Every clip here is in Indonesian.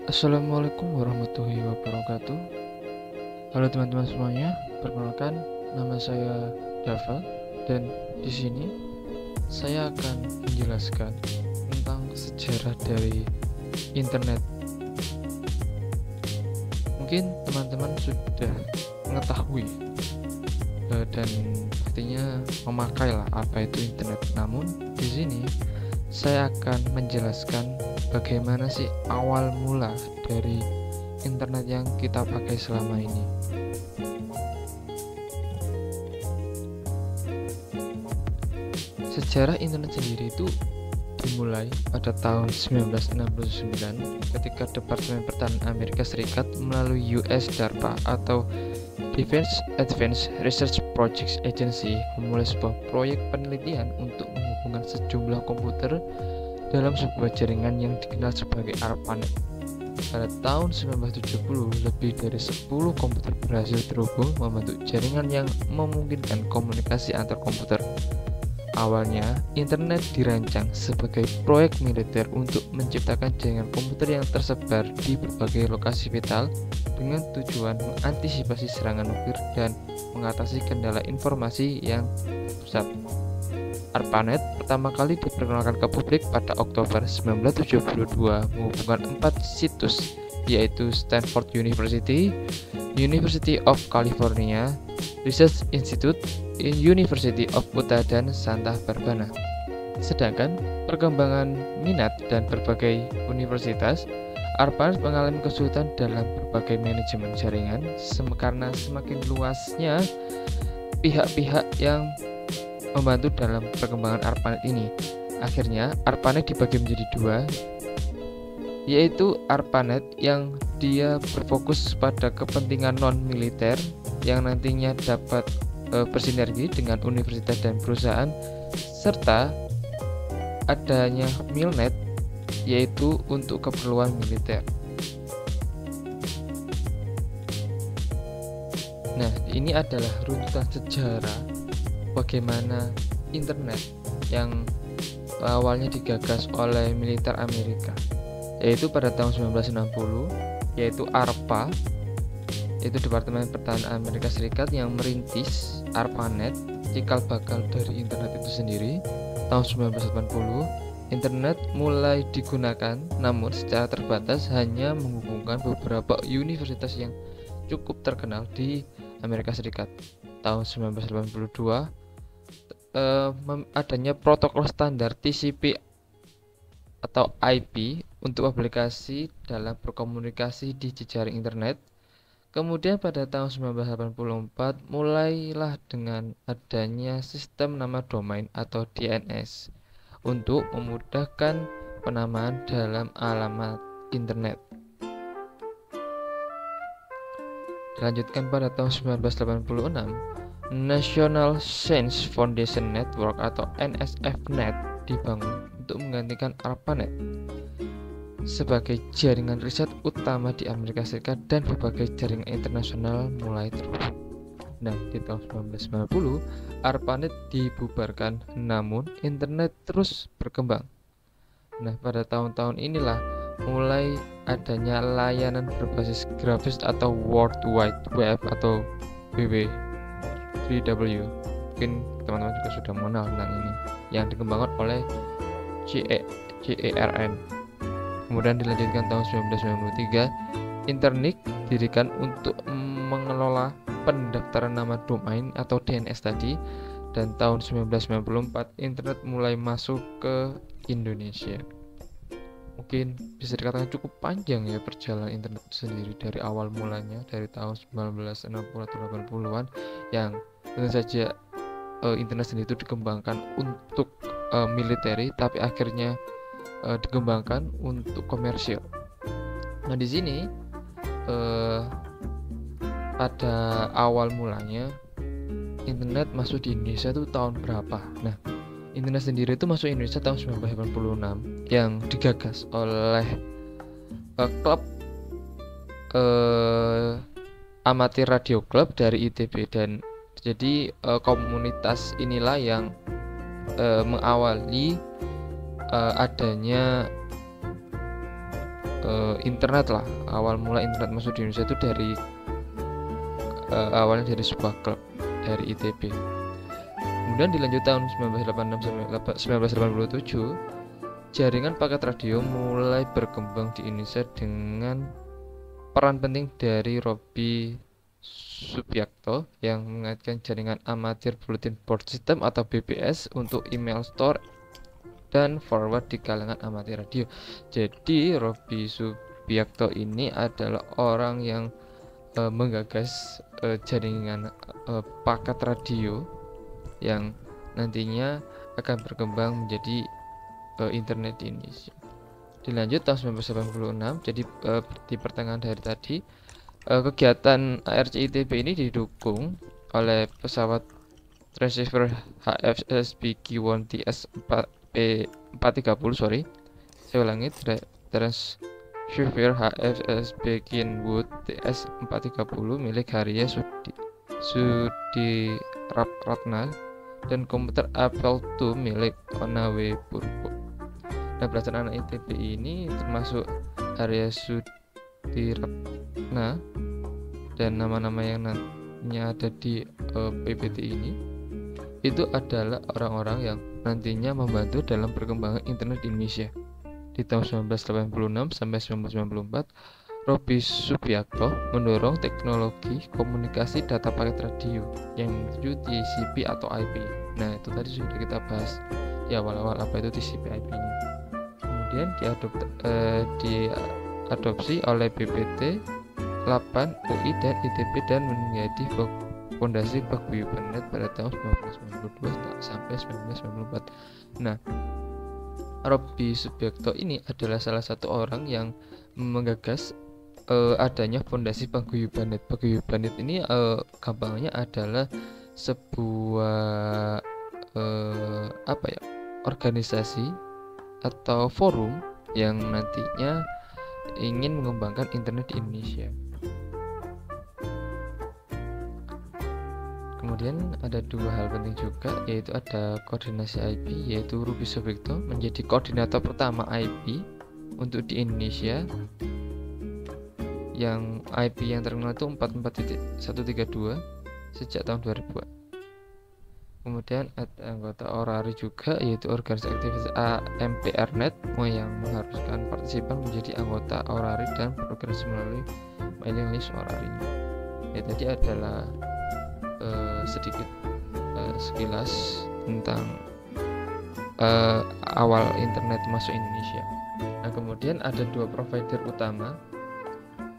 Assalamualaikum warahmatullahi wabarakatuh. Halo teman-teman semuanya, perkenalkan nama saya Dava dan di sini saya akan menjelaskan tentang sejarah dari internet. Mungkin teman-teman sudah mengetahui dan artinya memakailah apa itu internet. Namun di sini saya akan menjelaskan bagaimana sih awal mula dari internet yang kita pakai selama ini. Sejarah internet sendiri itu dimulai pada tahun 1969 ketika Departemen Pertahanan Amerika Serikat melalui US DARPA atau Defense Advanced Research Projects Agency memulai sebuah proyek penelitian untuk menghubungkan sejumlah komputer dalam sebuah jaringan yang dikenal sebagai ARPANET. Pada tahun 1970, lebih dari 10 komputer berhasil terhubung membentuk jaringan yang memungkinkan komunikasi antar komputer. Awalnya, internet dirancang sebagai proyek militer untuk menciptakan jaringan komputer yang tersebar di berbagai lokasi vital dengan tujuan mengantisipasi serangan nuklir dan mengatasi kendala informasi yang pusat. ARPANET pertama kali diperkenalkan ke publik pada Oktober 1972 menghubungkan 4 situs, yaitu Stanford University, University of California, Research Institute, University of Utah, dan Santa Barbara. Sedangkan perkembangan minat dan berbagai universitas, ARPANET mengalami kesulitan dalam berbagai manajemen jaringan karena semakin luasnya pihak-pihak yang membantu dalam perkembangan ARPANET ini. Akhirnya ARPANET dibagi menjadi dua, yaitu ARPANET yang dia berfokus pada kepentingan non-militer yang nantinya dapat bersinergi dengan universitas dan perusahaan, serta adanya MILNET yaitu untuk keperluan militer. Nah, ini adalah runtutan sejarah bagaimana internet yang awalnya digagas oleh militer Amerika, yaitu pada tahun 1960, yaitu ARPA, yaitu Departemen Pertahanan Amerika Serikat yang merintis ARPANET, cikal bakal dari internet itu sendiri. Tahun 1980, internet mulai digunakan, namun secara terbatas hanya menghubungkan beberapa universitas yang cukup terkenal di Amerika Serikat. Tahun 1982, adanya protokol standar TCP atau IP untuk aplikasi dalam berkomunikasi di jejaring internet. Kemudian pada tahun 1984 mulailah dengan adanya sistem nama domain atau DNS untuk memudahkan penamaan dalam alamat internet. Dilanjutkan pada tahun 1986, National Science Foundation Network atau NSF-Net dibangun untuk menggantikan ARPANET sebagai jaringan riset utama di Amerika Serikat, dan berbagai jaringan internasional mulai terhubung. Nah, di tahun 1990 ARPANET dibubarkan, namun internet terus berkembang. Nah, pada tahun-tahun inilah mulai adanya layanan berbasis grafis atau World Wide Web atau WWW. Mungkin teman-teman juga sudah mengenal tentang ini, yang dikembangkan oleh CERN. Kemudian dilanjutkan tahun 1993, Internik didirikan untuk mengelola pendaftaran nama domain atau DNS tadi, dan tahun 1994 internet mulai masuk ke Indonesia. Mungkin bisa dikatakan cukup panjang ya perjalanan internet sendiri dari awal mulanya dari tahun 1960 atau 80-an, yang tentu saja internet sendiri itu dikembangkan untuk militeri, tapi akhirnya dikembangkan untuk komersial. Nah, di sini pada awal mulanya internet masuk di Indonesia itu tahun berapa? Nah, internet sendiri itu masuk Indonesia tahun 1986 yang digagas oleh klub amatir radio club dari ITB, dan jadi komunitas inilah yang mengawali adanya internet lah. Awal mula internet masuk di Indonesia itu dari awalnya dari sebuah klub dari ITB. Kemudian dilanjut tahun 1986 sampai 1987, jaringan paket radio mulai berkembang di Indonesia dengan peran penting dari Robby Subiakto yang mengaitkan jaringan amatir bulletin board system atau BBS untuk email store dan forward di kalangan amatir radio. Jadi Robby Subiakto ini adalah orang yang menggagas jaringan paket radio yang nantinya akan berkembang menjadi internet di Indonesia. Dilanjut tahun 1986, jadi di pertengahan dari tadi, kegiatan ARC-ITB ini didukung oleh pesawat transceiver HFSB-Q1 TS430, saya ulangi, transceiver HFSB-Kenwood TS430 milik Haria Sudiratna dan komputer Apple II milik Onawe Purbo. Nah, belasan anak ITB ini termasuk Haria Sudiratna dan nama-nama yang nantinya ada di PPT ini itu adalah orang-orang yang nantinya membantu dalam perkembangan internet di Indonesia. Di tahun 1986 sampai 1994, Robby Subiakto mendorong teknologi komunikasi data paket radio yang menuju TCP atau IP. Nah, itu tadi sudah kita bahas di awal-awal apa itu TCP/IP ini. Kemudian diadopsi oleh BPT 8 UI dan ITB dan menjadi fondasi paguyuban net pada tahun 1992 sampai 1994. Nah, Robby Subiakto ini adalah salah satu orang yang menggagas adanya fondasi paguyuban net. Paguyuban net ini gampangnya adalah sebuah organisasi atau forum yang nantinya ingin mengembangkan internet di Indonesia. Kemudian ada dua hal penting juga, yaitu ada koordinasi IP, yaitu Robby Subiakto menjadi koordinator pertama IP untuk di Indonesia, yang IP yang terkenal itu 44.132 sejak tahun 2000. Kemudian ada anggota ORARI juga, yaitu organisasi aktivitas AMPRNet yang mengharuskan partisipan menjadi anggota ORARI dan berorganisasi melalui mailing list ORARI. Ya, tadi adalah sedikit sekilas tentang awal internet masuk Indonesia. Nah, kemudian ada dua provider utama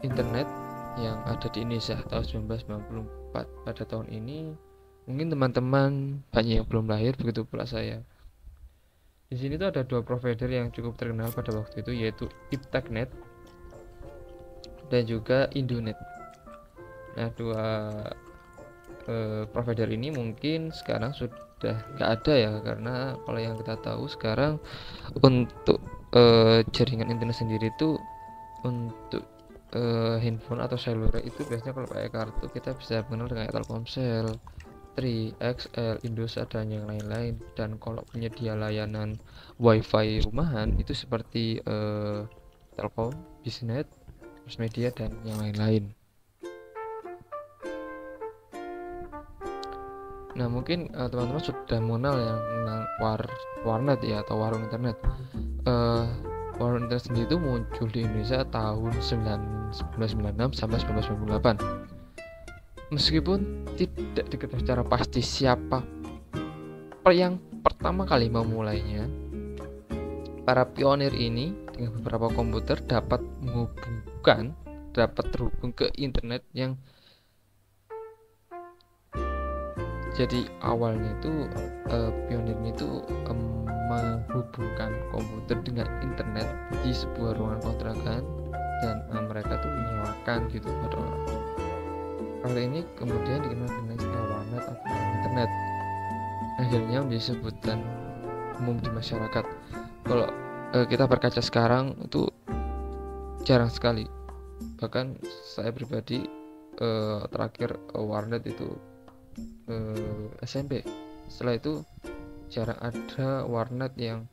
internet yang ada di Indonesia tahun 1994. Pada tahun ini mungkin teman-teman banyak yang belum lahir, begitu pula saya. Di sini tuh ada dua provider yang cukup terkenal pada waktu itu, yaitu Ipteknet dan juga Indonet. Nah, dua provider ini mungkin sekarang sudah nggak ada ya, karena kalau yang kita tahu sekarang untuk jaringan internet sendiri itu untuk handphone atau seluler itu biasanya kalau pakai kartu kita bisa mengenal dengan Telkomsel, Tri, XL, Indosat dan yang lain-lain. Dan kalau penyedia layanan WiFi rumahan itu seperti Telkom, Bisnet, Media dan yang lain-lain. Nah, mungkin teman-teman sudah mengenal yang tentang warnet ya, atau warung internet. Warung internet sendiri itu muncul di Indonesia tahun 1996 sampai 1998. Meskipun tidak diketahui secara pasti siapa yang pertama kali memulainya, para pionir ini dengan beberapa komputer dapat terhubung ke internet yang jadi awalnya itu pionirnya itu menghubungkan komputer dengan internet di sebuah ruangan kontrakan, dan mereka tuh menyewakan gitu pada orang. Hal ini kemudian dikenal dengan istilah warnet atau internet. Akhirnya menjadi sebutan umum di masyarakat. Kalau kita berkaca sekarang itu jarang sekali. Bahkan saya pribadi terakhir warnet itu SMP. Setelah itu jarang ada warnet yang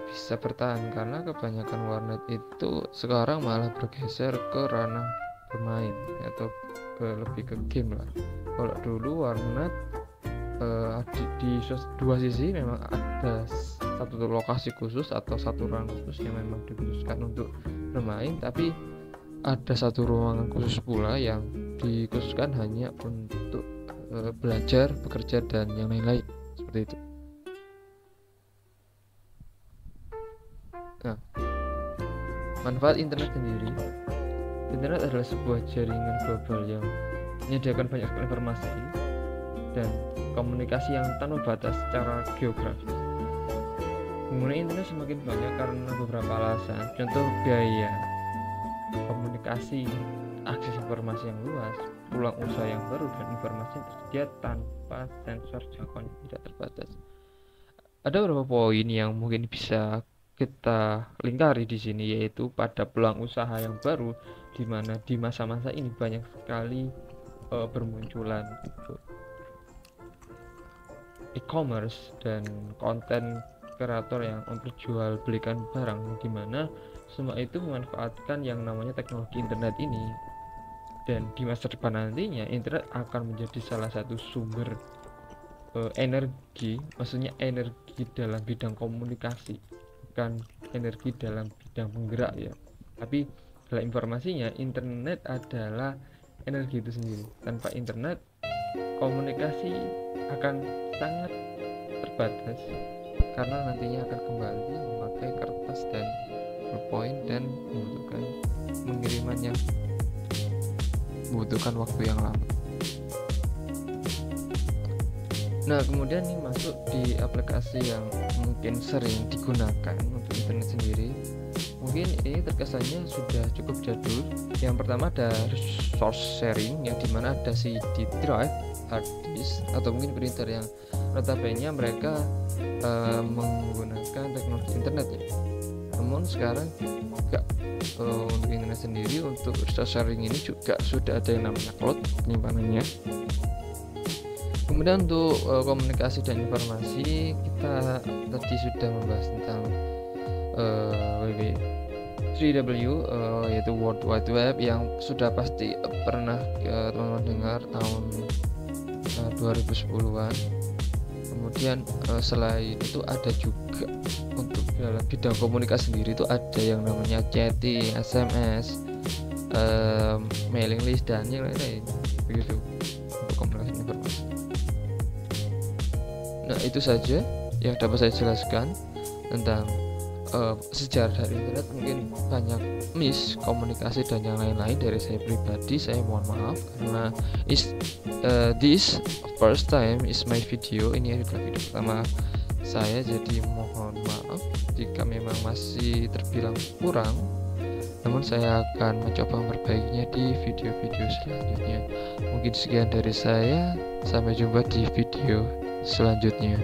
bisa bertahan, karena kebanyakan warnet itu sekarang malah bergeser ke ranah bermain atau lebih ke game lah. Kalau dulu warnet di dua sisi memang ada satu lokasi khusus atau satu ruangan khusus yang memang dikhususkan untuk bermain, tapi ada satu ruangan khusus pula yang dikhususkan hanya untuk belajar, bekerja, dan yang lain-lain seperti itu. Nah, manfaat internet sendiri. Internet adalah sebuah jaringan global yang menyediakan banyak informasi dan komunikasi yang tanpa batas secara geografis. Penggunaan internet semakin banyak karena beberapa alasan, contoh biaya komunikasi, akses informasi yang luas, peluang usaha yang baru, dan informasi yang tersedia tanpa sensor jangkauan yang tidak terbatas. Ada beberapa poin yang mungkin bisa kita lingkari di sini, yaitu pada peluang usaha yang baru, di mana di masa-masa ini banyak sekali bermunculan e-commerce dan konten kreator yang memperjualbelikan barang, di mana semua itu memanfaatkan yang namanya teknologi internet ini. Dan di masa depan nantinya internet akan menjadi salah satu sumber energi, maksudnya energi dalam bidang komunikasi, bukan energi dalam bidang penggerak ya, tapi dalam informasinya internet adalah energi itu sendiri. Tanpa internet komunikasi akan sangat terbatas, karena nantinya akan kembali memakai kertas dan PowerPoint dan membutuhkan pengirimannya membutuhkan waktu yang lama. Nah, kemudian nih masuk di aplikasi yang mungkin sering digunakan untuk internet sendiri. Mungkin ini terkesannya sudah cukup jadul. Yang pertama ada resource sharing, yang dimana ada CD drive, hard disk, atau mungkin printer yang notabene mereka menggunakan teknologi internet ya. Namun sekarang juga untuk internet sendiri, untuk resource sharing ini juga sudah ada yang namanya cloud penyimpanannya. Kemudian untuk komunikasi dan informasi, kita tadi sudah membahas tentang Web3W, yaitu World Wide Web, yang sudah pasti pernah teman-teman dengar tahun 2010-an. Kemudian selain itu ada juga untuk dalam bidang komunikasi sendiri itu ada yang namanya chatting, SMS, mailing list, dan yang lain-lain begitu untuk komunikasi informasi. Nah, itu saja yang dapat saya jelaskan tentang sejarah dari internet. Mungkin banyak miskomunikasi dan yang lain-lain dari saya pribadi, saya mohon maaf, karena this first time is my video, ini adalah video pertama saya, jadi mohon maaf jika memang masih terbilang kurang, namun saya akan mencoba memperbaikinya di video-video selanjutnya. Mungkin sekian dari saya, sampai jumpa di video selanjutnya.